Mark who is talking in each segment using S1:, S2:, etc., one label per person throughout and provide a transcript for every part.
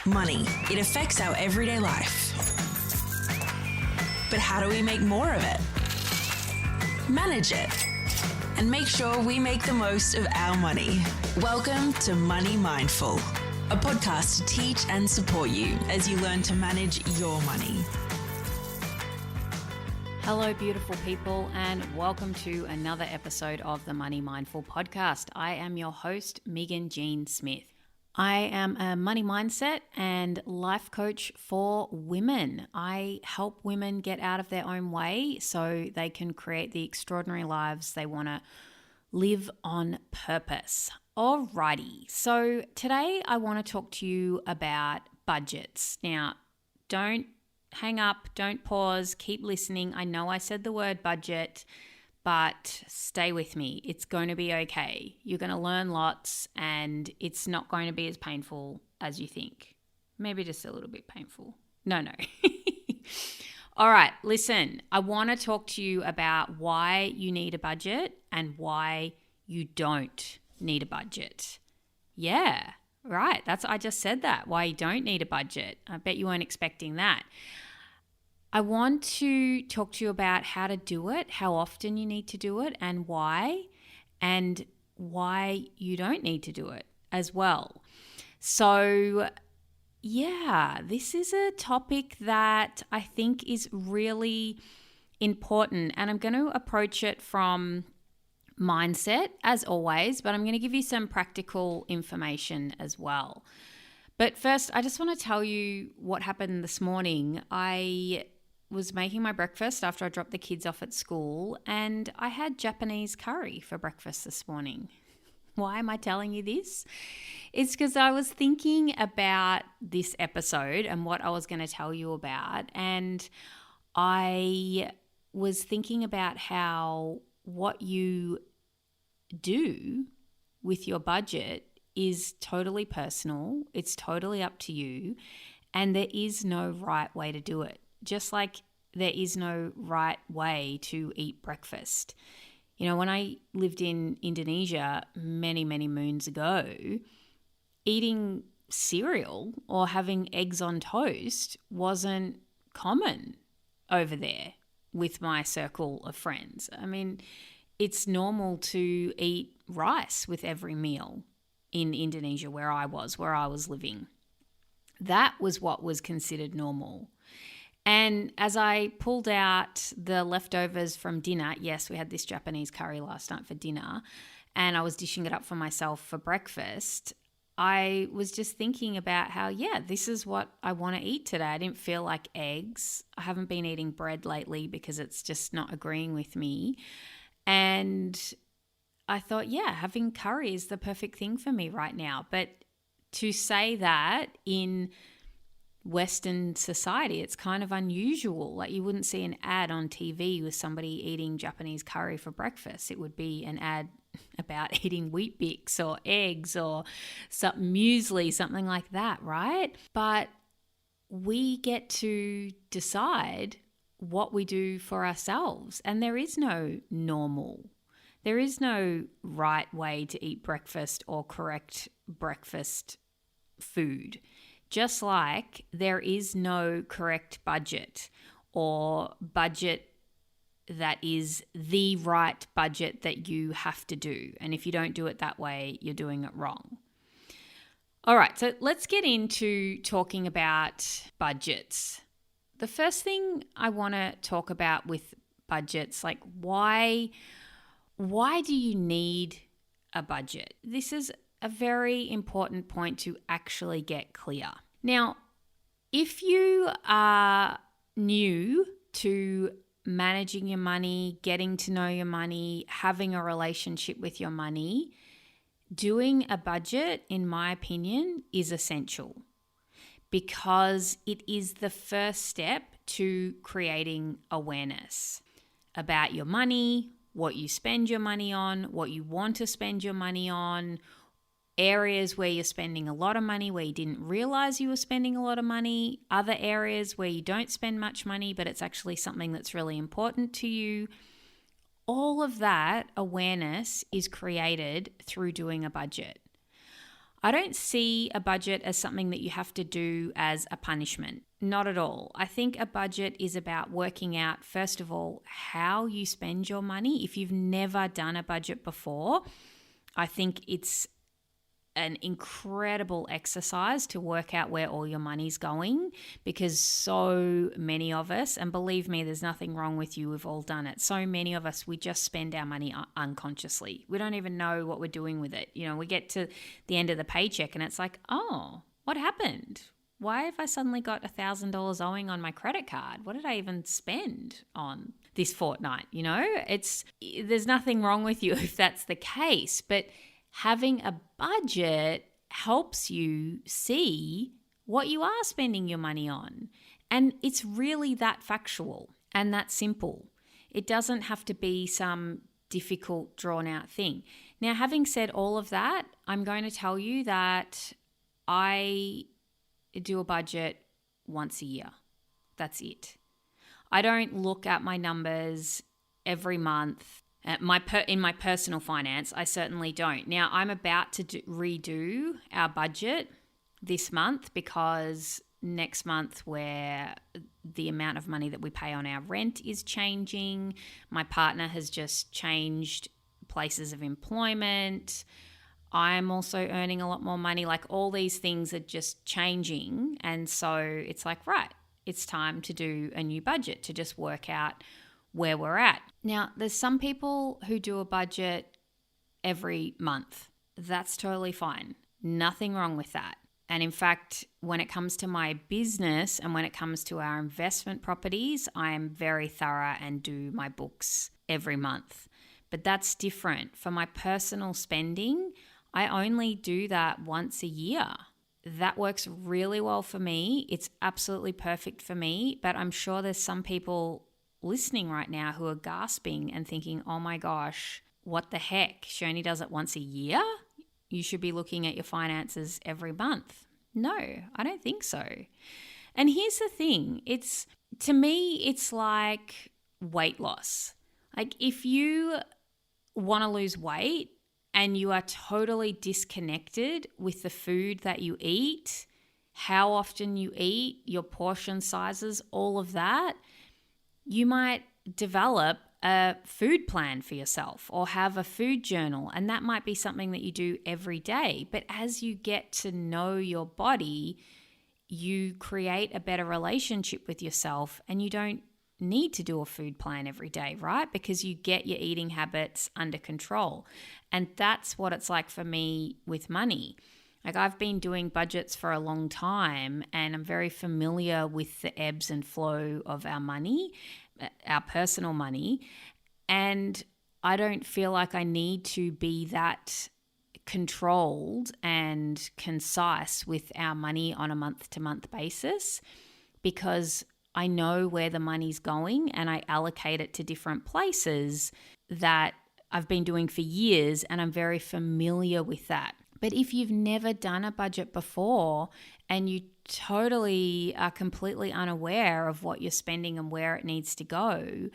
S1: Money. It affects our everyday life. But how do we make more of it? Manage it. And make sure we make the most of our money. Welcome to Money Mindful, a podcast to teach and support you as you learn to manage your money.
S2: Hello, beautiful people, and welcome to another episode of the Money Mindful podcast. I am your host, Megan Jean Smith. I am a money mindset and life coach for women. I help women get out of their own way so they can create the extraordinary lives they want to live on purpose. Alrighty, so today I want to talk to you about budgets. Now, don't hang up, don't pause, keep listening. I know I said the word budget, but stay with me. It's going to be okay. You're going to learn lots and it's not going to be as painful as you think. Maybe just a little bit painful. No. All right, listen, I want to talk to you about why you need a budget and why you don't need a budget. Yeah, right. I just said that, why you don't need a budget. I bet you weren't expecting that. I want to talk to you about how to do it, how often you need to do it, and why you don't need to do it as well. So, yeah, this is a topic that I think is really important, and I'm going to approach it from mindset as always, but I'm going to give you some practical information as well. But first, I just want to tell you what happened this morning. I was making my breakfast after I dropped the kids off at school, and I had Japanese curry for breakfast this morning. Why am I telling you this? It's because I was thinking about this episode and what I was going to tell you about, and I was thinking about how what you do with your budget is totally personal. It's totally up to you, and there is no right way to do it. Just like there is no right way to eat breakfast. You know, when I lived in Indonesia many, many moons ago, eating cereal or having eggs on toast wasn't common over there with my circle of friends. I mean, it's normal to eat rice with every meal in Indonesia where I was living. That was what was considered normal. And as I pulled out the leftovers from dinner, yes, we had this Japanese curry last night for dinner, and I was dishing it up for myself for breakfast, I was just thinking about how, yeah, this is what I want to eat today. I didn't feel like eggs. I haven't been eating bread lately because it's just not agreeing with me. And I thought, yeah, having curry is the perfect thing for me right now. But to say that in Western society, it's kind of unusual. Like, you wouldn't see an ad on TV with somebody eating Japanese curry for breakfast. It would be an ad about eating Weet Bix or eggs or some muesli, something like that, right? But we get to decide what we do for ourselves, and there is no normal. There is no right way to eat breakfast or correct breakfast food. Just like there is no correct budget or budget that is the right budget that you have to do. And if you don't do it that way, you're doing it wrong. All right, so let's get into talking about budgets. The first thing I want to talk about with budgets, like why do you need a budget? This is a very important point to actually get clear. Now, if you are new to managing your money, getting to know your money, having a relationship with your money, doing a budget, in my opinion, is essential because it is the first step to creating awareness about your money, what you spend your money on, what you want to spend your money on, areas where you're spending a lot of money where you didn't realize you were spending a lot of money, other areas where you don't spend much money but it's actually something that's really important to you. All of that awareness is created through doing a budget. I don't see a budget as something that you have to do as a punishment. Not at all. I think a budget is about working out, first of all, how you spend your money. If you've never done a budget before, I think it's an incredible exercise to work out where all your money's going, because so many of us, and believe me, there's nothing wrong with you, we've all done it. So many of us, we just spend our money unconsciously. We don't even know what we're doing with it. We get to the end of the paycheck and it's like, oh, what happened? Why have I suddenly got $1,000 owing on my credit card? What did I even spend on this fortnight? There's nothing wrong with you if that's the case, but having a budget helps you see what you are spending your money on. And it's really that factual and that simple. It doesn't have to be some difficult, drawn out thing. Now, having said all of that, I'm going to tell you that I do a budget once a year. That's it. I don't look at my numbers every month. In my personal finance, I certainly don't. Now, I'm about to redo our budget this month because next month where the amount of money that we pay on our rent is changing. My partner has just changed places of employment. I'm also earning a lot more money. Like, all these things are just changing. And so it's like, right, it's time to do a new budget, to just work out where we're at. Now, there's some people who do a budget every month. That's totally fine. Nothing wrong with that. And in fact, when it comes to my business and when it comes to our investment properties, I am very thorough and do my books every month. But that's different. For my personal spending, I only do that once a year. That works really well for me. It's absolutely perfect for me. But I'm sure there's some people listening right now who are gasping and thinking, oh my gosh, what the heck? She only does it once a year? You should be looking at your finances every month. No, I don't think so. And here's the thing. To me, it's like weight loss. Like, if you want to lose weight and you are totally disconnected with the food that you eat, how often you eat, your portion sizes, all of that, you might develop a food plan for yourself or have a food journal, and that might be something that you do every day. But as you get to know your body, you create a better relationship with yourself, and you don't need to do a food plan every day, right? Because you get your eating habits under control. And that's what it's like for me with money. Like, I've been doing budgets for a long time and I'm very familiar with the ebbs and flow of our money, our personal money. And I don't feel like I need to be that controlled and concise with our money on a month-to-month basis, because I know where the money's going and I allocate it to different places that I've been doing for years, and I'm very familiar with that. But if you've never done a budget before and you totally are completely unaware of what you're spending and where it needs to go,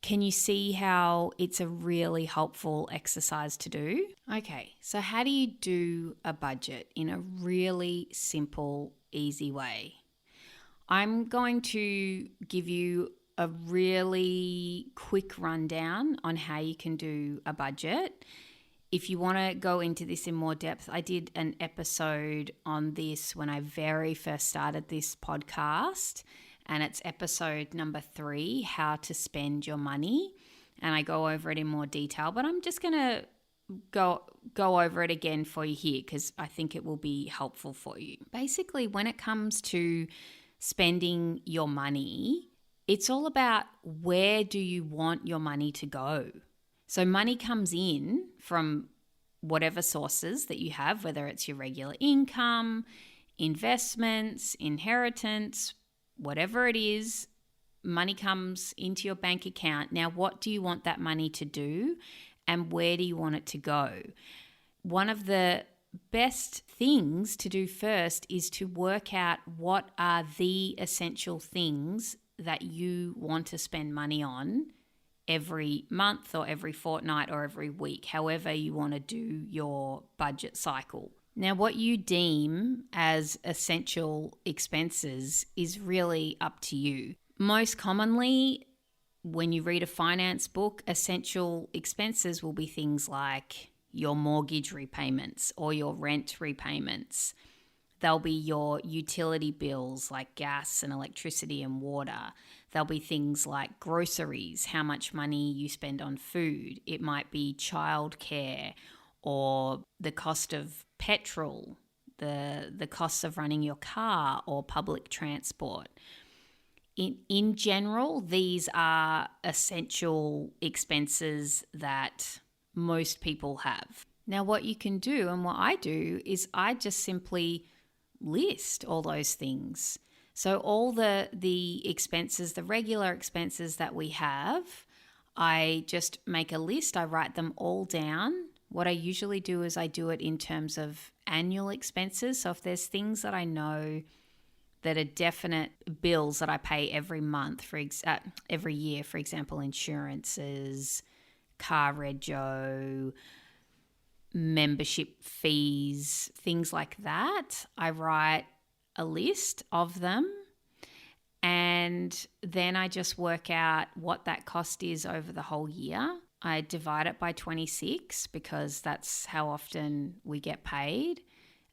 S2: can you see how it's a really helpful exercise to do? Okay, so how do you do a budget in a really simple, easy way? I'm going to give you a really quick rundown on how you can do a budget. If you want to go into this in more depth, I did an episode on this when I very first started this podcast, and it's episode number 3, How to Spend Your Money, and I go over it in more detail, but I'm just going to go over it again for you here because I think it will be helpful for you. Basically, when it comes to spending your money, it's all about where do you want your money to go. So money comes in from whatever sources that you have, whether it's your regular income, investments, inheritance, whatever it is, money comes into your bank account. Now, what do you want that money to do and where do you want it to go? One of the best things to do first is to work out what are the essential things that you want to spend money on every month or every fortnight or every week, however you want to do your budget cycle. Now, what you deem as essential expenses is really up to you. Most commonly, when you read a finance book, essential expenses will be things like your mortgage repayments or your rent repayments. There'll be your utility bills like gas and electricity and water. There'll be things like groceries, how much money you spend on food. It might be childcare or the cost of petrol, the costs of running your car or public transport. In general, these are essential expenses that most people have. Now, what you can do and what I do is I just simply list all those things. So all the expenses, the regular expenses that we have, I just make a list. I write them all down. What I usually do is I do it in terms of annual expenses. So if there's things that I know that are definite bills that I pay every month, every year, for example, insurances, car rego, membership fees, things like that, I write a list of them. And then I just work out what that cost is over the whole year. I divide it by 26 because that's how often we get paid.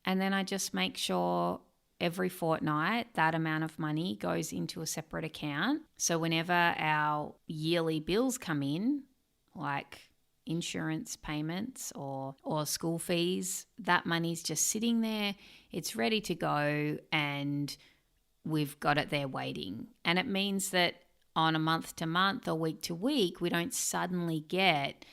S2: And then I just make sure every fortnight that amount of money goes into a separate account. So whenever our yearly bills come in, like insurance payments or school fees, that money's just sitting there. It's ready to go and we've got it there waiting. And it means that on a month to month or week to week, we don't suddenly get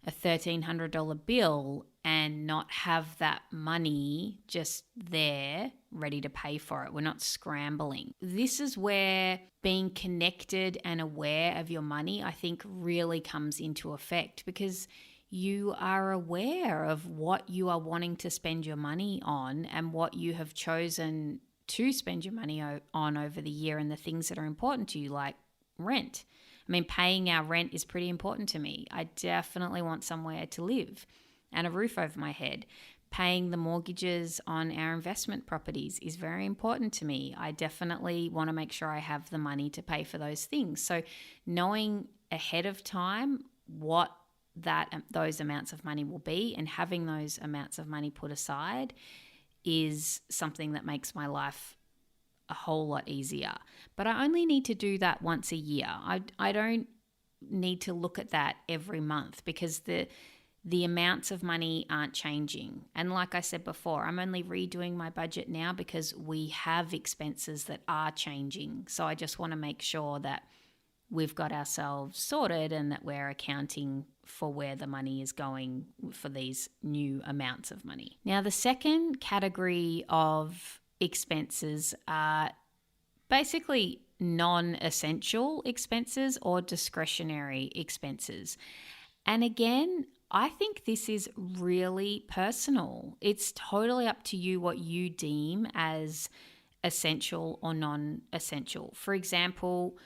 S2: a $1,300 bill and not have that money just there ready to pay for it. We're not scrambling. This is where being connected and aware of your money, I think, really comes into effect, because you are aware of what you are wanting to spend your money on and what you have chosen to spend your money on over the year, and the things that are important to you, like rent. I mean, paying our rent is pretty important to me. I definitely want somewhere to live and a roof over my head. Paying the mortgages on our investment properties is very important to me. I definitely want to make sure I have the money to pay for those things. So knowing ahead of time what those amounts of money will be and having those amounts of money put aside is something that makes my life a whole lot easier. But I only need to do that once a year. I don't need to look at that every month, because the amounts of money aren't changing. And like I said before, I'm only redoing my budget now because we have expenses that are changing. So I just want to make sure that we've got ourselves sorted and that we're accounting for where the money is going for these new amounts of money. Now, the second category of expenses are basically non-essential expenses or discretionary expenses. And again, I think this is really personal. It's totally up to you what you deem as essential or non-essential. For example,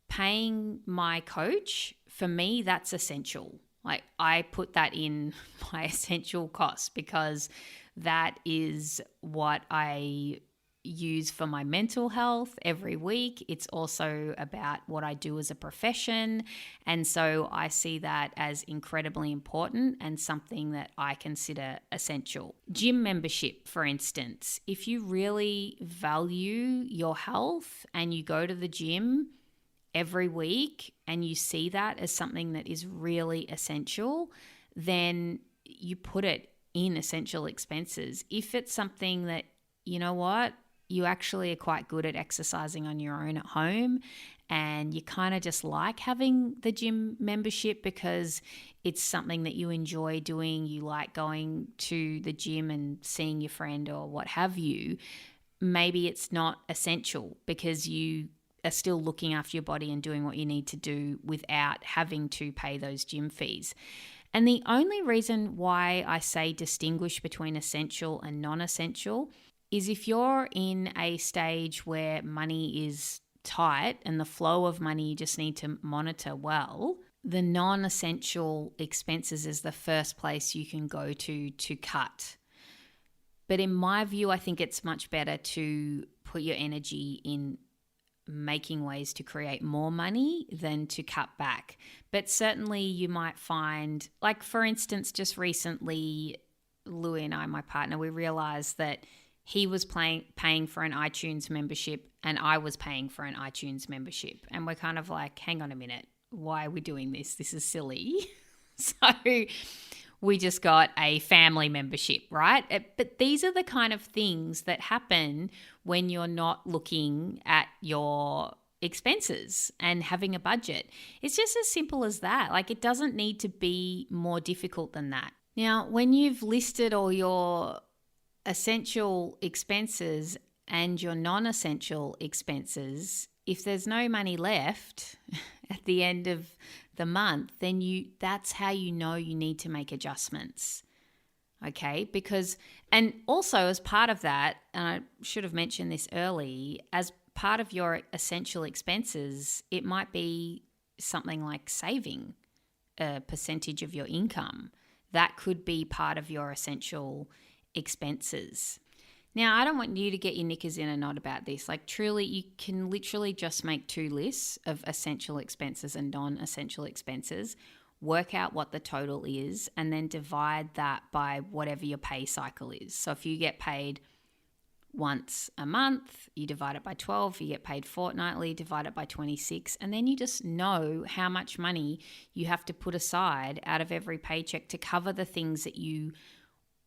S2: paying my coach, for me, that's essential. Like, I put that in my essential costs because that is what I use for my mental health every week. It's also about what I do as a profession. And so I see that as incredibly important and something that I consider essential. Gym membership, for instance, if you really value your health and you go to the gym every week and you see that as something that is really essential, then you put it in essential expenses. If it's something that, you know what, you actually are quite good at exercising on your own at home and you kind of just like having the gym membership because it's something that you enjoy doing, you like going to the gym and seeing your friend or what have you, maybe it's not essential because you are still looking after your body and doing what you need to do without having to pay those gym fees. And the only reason why I say distinguish between essential and non-essential is if you're in a stage where money is tight and the flow of money you just need to monitor well, the non-essential expenses is the first place you can go to cut. But in my view, I think it's much better to put your energy in making ways to create more money than to cut back. But certainly you might find, like for instance, just recently, Louis and I, my partner, we realized that he was paying for an iTunes membership and I was paying for an iTunes membership. And we're kind of like, hang on a minute, why are we doing this? This is silly. So we just got a family membership, right? But these are the kind of things that happen when you're not looking at your expenses and having a budget. It's just as simple as that. Like, it doesn't need to be more difficult than that. Now, when you've listed all your essential expenses and your non-essential expenses, if there's no money left at the end of the month, then that's how you know you need to make adjustments. Okay? Because, and also as part of that, and I should have mentioned this early, as part of your essential expenses, it might be something like saving a percentage of your income. That could be part of your essential expenses. Now, I don't want you to get your knickers in a knot about this. Like, truly, you can literally just make 2 lists of essential expenses and non-essential expenses, work out what the total is, and then divide that by whatever your pay cycle is. So if you get paid once a month, you divide it by 12. If you get paid fortnightly, divide it by 26. And then you just know how much money you have to put aside out of every paycheck to cover the things that you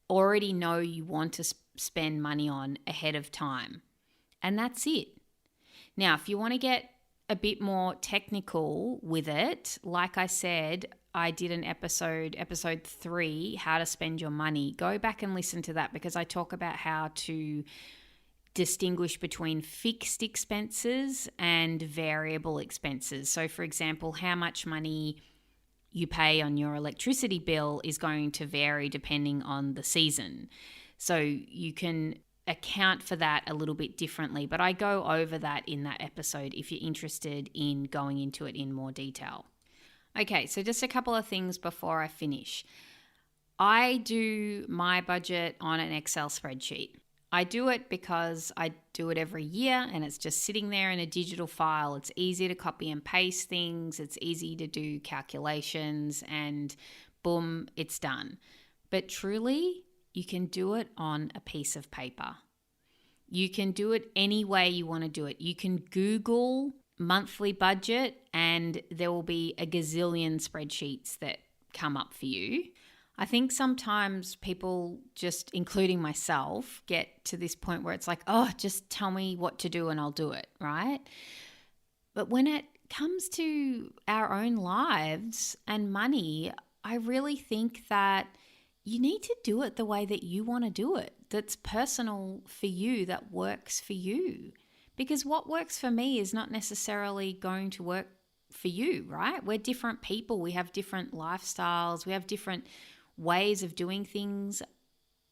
S2: already know you want to spend money on ahead of time. And that's it. Now, if you want to get a bit more technical with it, like I said, I did an episode 3, how to spend your money. Go back and listen to that because I talk about how to distinguish between fixed expenses and variable expenses. So for example, how much money you pay on your electricity bill is going to vary depending on the season. So you can account for that a little bit differently, but I go over that in that episode if you're interested in going into it in more detail. Okay, so just a couple of things before I finish. I do my budget on an Excel spreadsheet. I do it because I do it every year and it's just sitting there in a digital file. It's easy to copy and paste things. It's easy to do calculations and boom, it's done. But truly, you can do it on a piece of paper. You can do it any way you want to do it. You can Google monthly budget and there will be a gazillion spreadsheets that come up for you. I think sometimes people, just including myself, get to this point where it's like, oh, just tell me what to do and I'll do it, right? But when it comes to our own lives and money, I really think that you need to do it the way that you want to do it, that's personal for you, that works for you. Because what works for me is not necessarily going to work for you, right? We're different people. We have different lifestyles. We have different ways of doing things.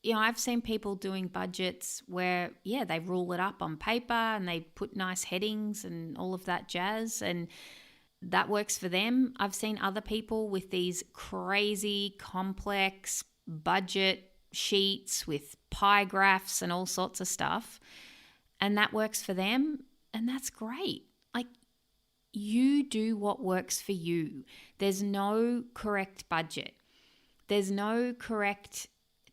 S2: You know, I've seen people doing budgets where, they rule it up on paper and they put nice headings and all of that jazz, and that works for them. I've seen other people with these crazy complex budget sheets with pie graphs and all sorts of stuff, and that works for them, and that's great. Like, you do what works for you. There's no correct budget. There's no correct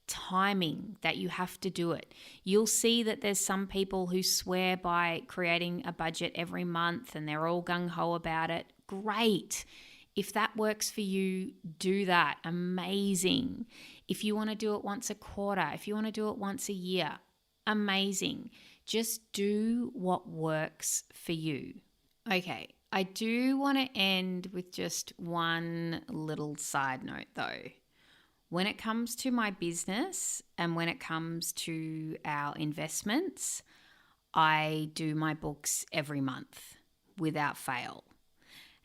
S2: timing that you have to do it. You'll see that there's some people who swear by creating a budget every month and they're all gung-ho about it. Great. If that works for you, do that. Amazing. If you want to do it once a quarter, if you want to do it once a year, amazing. Just do what works for you. Okay, I do want to end with just one little side note though. When it comes to my business and when it comes to our investments, I do my books every month without fail.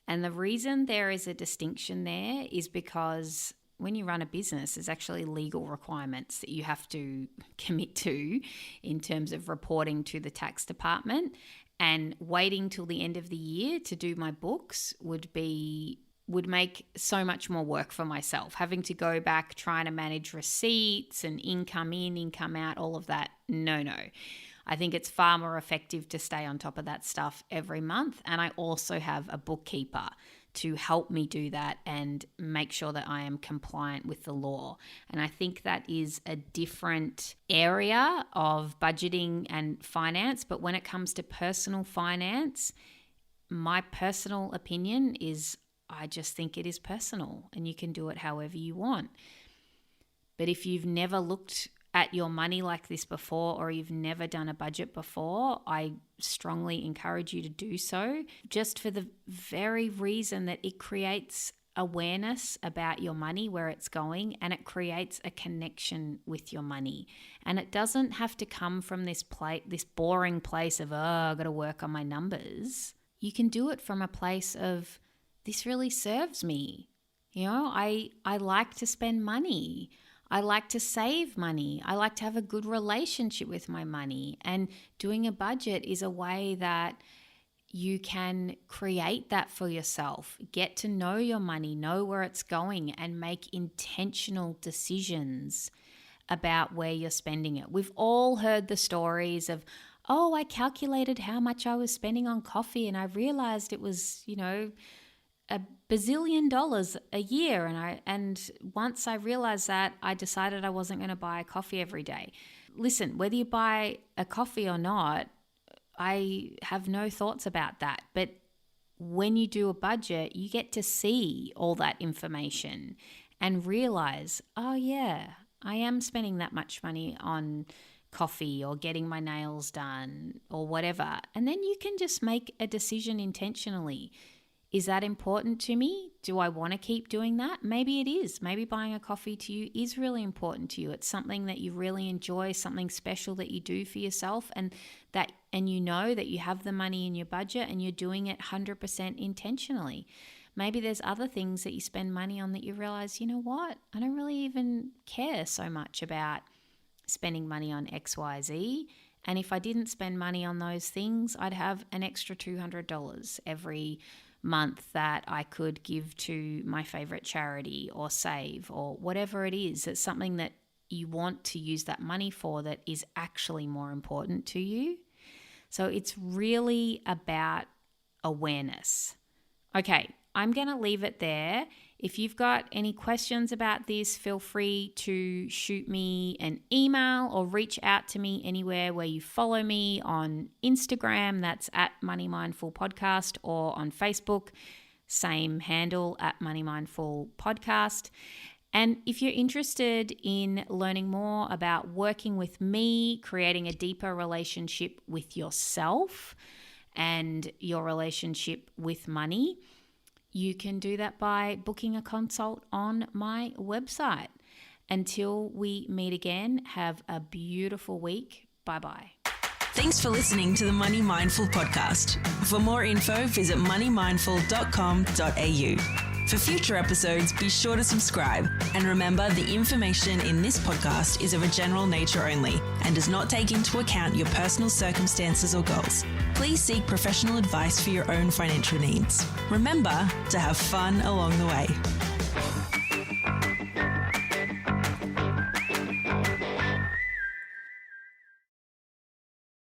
S2: And the reason there is a distinction there is because when you run a business, there's actually legal requirements that you have to commit to in terms of reporting to the tax department. And waiting till the end of the year to do my books would be would make so much more work for myself, having to go back, trying to manage receipts and income in, income out, all of that. No. I think it's far more effective to stay on top of that stuff every month. And I also have a bookkeeper to help me do that and make sure that I am compliant with the law. And I think that is a different area of budgeting and finance. But when it comes to personal finance, my personal opinion is I just think it is personal and you can do it however you want. But if you've never looked at your money like this before, or you've never done a budget before, I strongly encourage you to do so, just for the very reason that it creates awareness about your money, where it's going, and it creates a connection with your money. And it doesn't have to come from this boring place of, I've got to work on my numbers. You can do it from a place of, this really serves me. I like to spend money. I like to save money. I like to have a good relationship with my money. And doing a budget is a way that you can create that for yourself. Get to know your money, know where it's going, and make intentional decisions about where you're spending it. We've all heard the stories of, I calculated how much I was spending on coffee and I realized it was, $1 bazillion a year, and once I realized that, I decided I wasn't going to buy a coffee every day. Listen, whether you buy a coffee or not, I have no thoughts about that. But when you do a budget, you get to see all that information and realize, I am spending that much money on coffee or getting my nails done or whatever. And then you can just make a decision intentionally. Is that important to me? Do I want to keep doing that? Maybe it is. Maybe buying a coffee to you is really important to you. It's something that you really enjoy, something special that you do for yourself, and you know that you have the money in your budget and you're doing it 100% intentionally. Maybe there's other things that you spend money on that you realize, you know what? I don't really even care so much about spending money on XYZ. And if I didn't spend money on those things, I'd have an extra $200 every month that I could give to my favorite charity or save or whatever it is. It's something that you want to use that money for that is actually more important to you. So it's really about awareness. Okay, I'm going to leave it there. If you've got any questions about this, feel free to shoot me an email or reach out to me anywhere where you follow me on Instagram. That's at Money Mindful Podcast, or on Facebook, same handle at Money Mindful Podcast. And if you're interested in learning more about working with me, creating a deeper relationship with yourself and your relationship with money, you can do that by booking a consult on my website. Until we meet again, have a beautiful week. Bye-bye.
S1: Thanks for listening to the Money Mindful podcast. For more info, visit moneymindful.com.au. For future episodes, be sure to subscribe. And remember, the information in this podcast is of a general nature only and does not take into account your personal circumstances or goals. Please seek professional advice for your own financial needs. Remember to have fun along the way.